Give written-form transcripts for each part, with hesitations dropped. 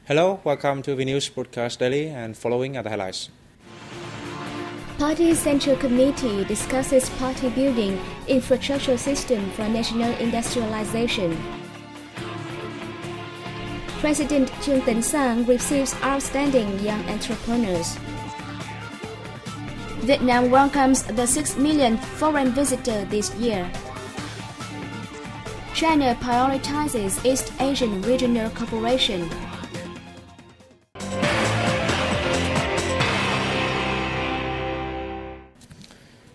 Hello, welcome to the News Broadcast Daily and following are the highlights. Party Central Committee discusses party building infrastructure system for national industrialization. President Trung Tấn receives outstanding young entrepreneurs. Vietnam welcomes the 6 millionth foreign visitor this year. China prioritizes East Asian regional cooperation.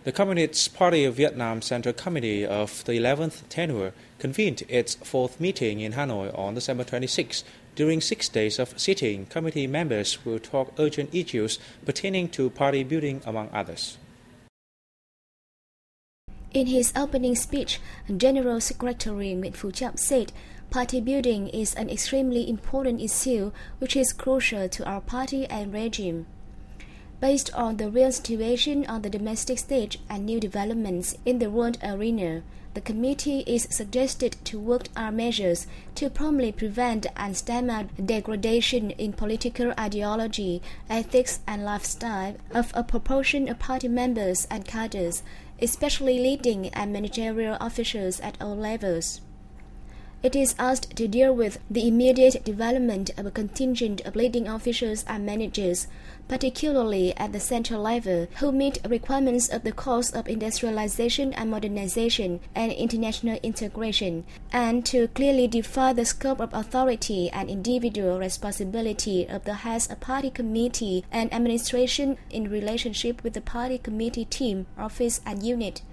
The Communist Party of Vietnam Central Committee of the 11th tenure convened its fourth meeting in Hanoi on December 26. During 6 days of sitting, committee members will talk urgent issues pertaining to party building, among others. In his opening speech, General Secretary Nguyễn Phú Trọng said, "Party building is an extremely important issue which is crucial to our party and regime." Based on the real situation on the domestic stage and new developments in the world arena, the committee is suggested to work on measures to promptly prevent and stem out degradation in political ideology, ethics and lifestyle of a proportion of party members and cadres, especially leading and managerial officials at all levels. It is asked to deal with the immediate development of a contingent of leading officials and managers, particularly at the central level, who meet requirements of the course of industrialization and modernization and international integration, and to clearly define the scope of authority and individual responsibility of the heads of party committee and administration in relationship with the party committee team, office and unit.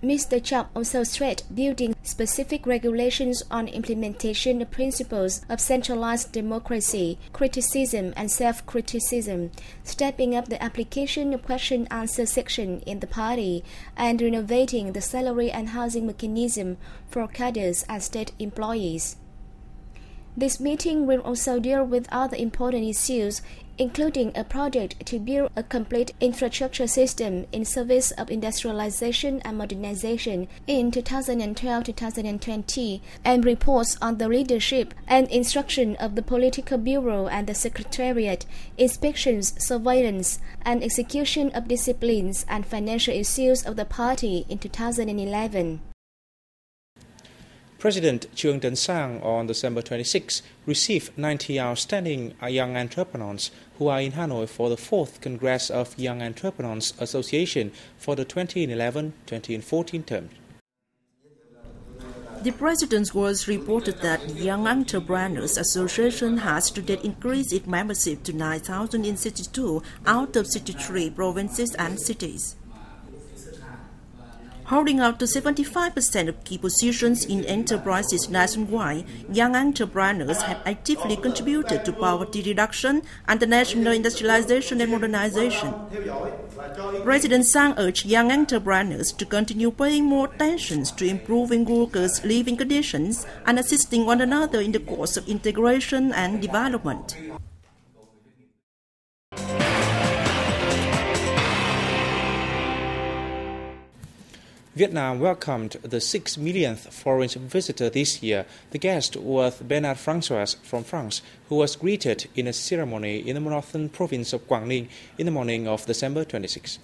Mr. Trọng also stressed building specific regulations on implementation of principles of centralized democracy, criticism and self-criticism, stepping up the application of question-answer section in the party, and renovating the salary and housing mechanism for cadres and state employees. This meeting will also deal with other important issues, including a project to build a complete infrastructure system in service of industrialization and modernization in 2012-2020, and reports on the leadership and instruction of the Political Bureau and the Secretariat, inspections, surveillance, and execution of disciplines and financial issues of the party in 2011. President Trung Tấn on December 26 received 90 outstanding young entrepreneurs who are in Hanoi for the 4th Congress of Young Entrepreneurs Association for the 2011-2014 term. The President was reported that the Young Entrepreneurs Association has to date increased its membership to 9,062 out of 63 provinces and cities. Holding up to 75% of key positions in enterprises nationwide, young entrepreneurs have actively contributed to poverty reduction and the national industrialization and modernization. President Sang urged young entrepreneurs to continue paying more attention to improving workers' living conditions and assisting one another in the course of integration and development. Vietnam welcomed the 6 millionth foreign visitor this year. The guest was Bernard Francois from France, who was greeted in a ceremony in the northern province of Quảng Ninh in the morning of December 26.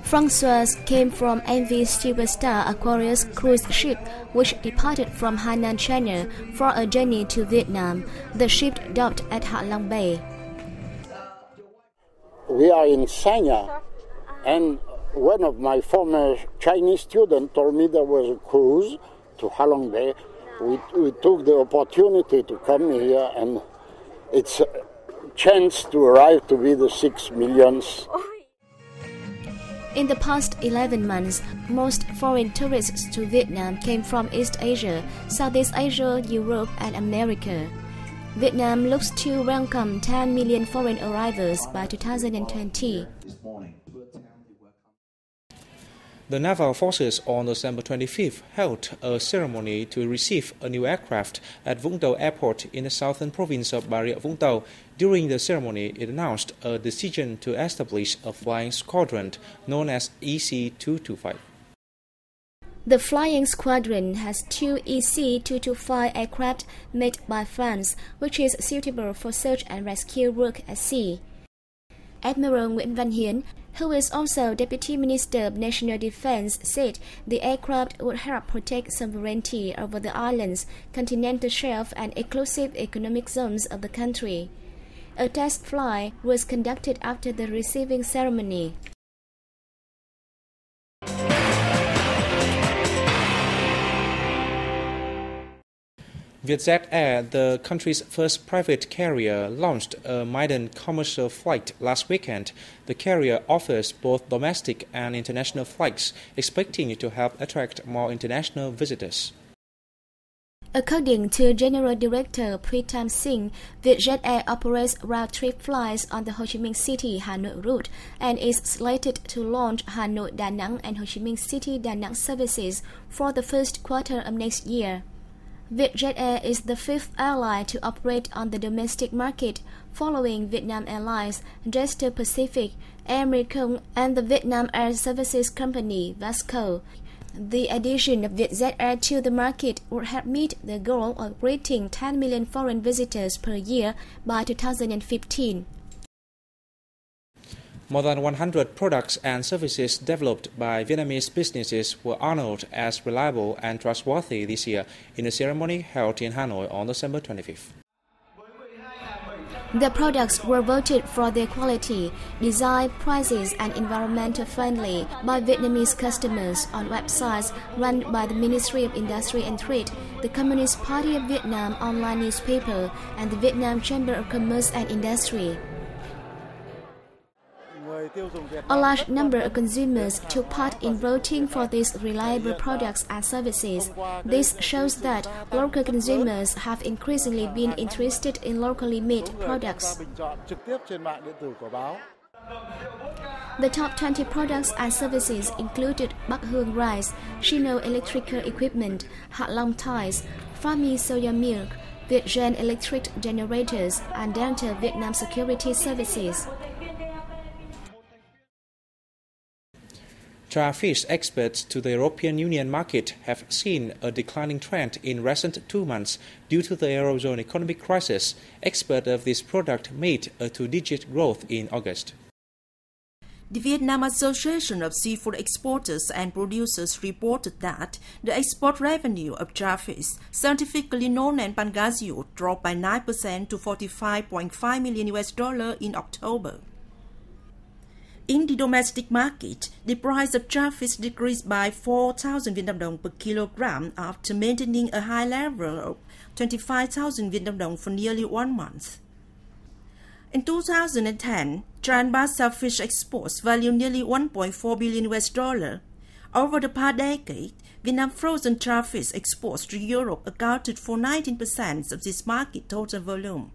Francois came from MV Superstar Aquarius cruise ship, which departed from Hainan, China, for a journey to Vietnam. The ship docked at Ha Long Bay. We are in Sanya, and one of my former Chinese students told me there was a cruise to Ha Long Bay. We took the opportunity to come here, and it's a chance to arrive to be the 6 millionth. In the past 11 months, most foreign tourists to Vietnam came from East Asia, Southeast Asia, Europe, and America. Vietnam looks to welcome 10 million foreign arrivals by 2020. The Naval Forces on December 25th held a ceremony to receive a new aircraft at Vũng Tàu Airport in the southern province of Bà Rịa Vũng Tàu. During the ceremony, it announced a decision to establish a flying squadron known as EC-225. The flying squadron has 2 EC-225 aircraft made by France, which is suitable for search and rescue work at sea. Admiral Nguyễn Văn Hiến, who is also Deputy Minister of National Defense, said the aircraft would help protect sovereignty over the islands, continental shelf and exclusive economic zones of the country. A test flight was conducted after the receiving ceremony. Vietjet Air, the country's first private carrier, launched a maiden commercial flight last weekend. The carrier offers both domestic and international flights, expecting to help attract more international visitors. According to General Director Pritam Singh, Vietjet Air operates round-trip flights on the Ho Chi Minh City-Hà Nội route and is slated to launch Hà Nội-Đà Nẵng and Ho Chi Minh City-Đà Nẵng services for the first quarter of next year. Vietjet Air is the 5th airline to operate on the domestic market, following Vietnam Airlines, Jetstar Pacific, Air Mekong, and the Vietnam Air Services Company, VASCO. The addition of Vietjet Air to the market would help meet the goal of greeting 10 million foreign visitors per year by 2015. More than 100 products and services developed by Vietnamese businesses were honored as reliable and trustworthy this year in a ceremony held in Hanoi on December 25th. The products were voted for their quality, design, prices, and environmental friendly by Vietnamese customers on websites run by the Ministry of Industry and Trade, the Communist Party of Vietnam online newspaper, and the Vietnam Chamber of Commerce and Industry. A large number of consumers took part in voting for these reliable products and services. This shows that local consumers have increasingly been interested in locally made products. The top 20 products and services included Bắc Hương Rice, Shino Electrical Equipment, Hạ Long Tiles, Fami Soya Milk, Vietgen Electric Generators, and Delta Vietnam Security Services. Fish exports to the European Union market have seen a declining trend in recent 2 months due to the Eurozone economic crisis. Exports of this product made a 2-digit growth in August. The Vietnam Association of Seafood Exporters and Producers reported that the export revenue of Jarfish, scientifically known as Pangasius, dropped by 9% to $45.5 million in October. In the domestic market, the price of Jarfish decreased by 4,000 Vietnam dong per kilogram after maintaining a high level of 25,000 Vietnam dong for nearly 1 month. In 2010, Trans-Baja fish exports valued nearly $1.4 billion. Over the past decade, Vietnam frozen Jarfish exports to Europe accounted for 19% of this market total volume.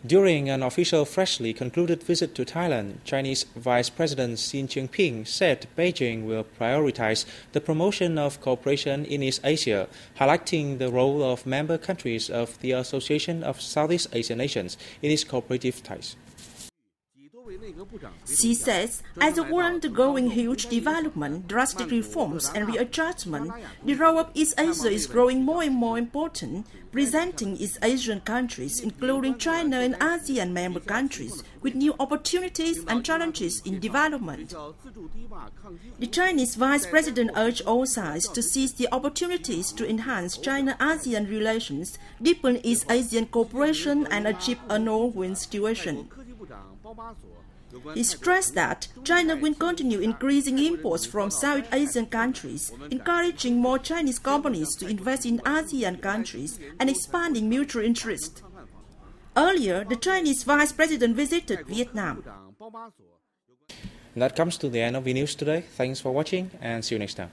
During an official freshly concluded visit to Thailand, Chinese Vice President Xi Jinping said Beijing will prioritize the promotion of cooperation in East Asia, highlighting the role of member countries of the Association of Southeast Asian Nations in its cooperative ties. Xi says, as the world undergoing huge development, drastic reforms and readjustment, the role of East Asia is growing more and more important, presenting East Asian countries, including China and ASEAN member countries, with new opportunities and challenges in development. The Chinese Vice President urged all sides to seize the opportunities to enhance China-ASEAN relations, deepen East Asian cooperation, and achieve a no-win situation. He stressed that China will continue increasing imports from South Asian countries, encouraging more Chinese companies to invest in ASEAN countries and expanding mutual interest. Earlier, the Chinese Vice President visited Vietnam. And that comes to the end of the news today. Thanks for watching and see you next time.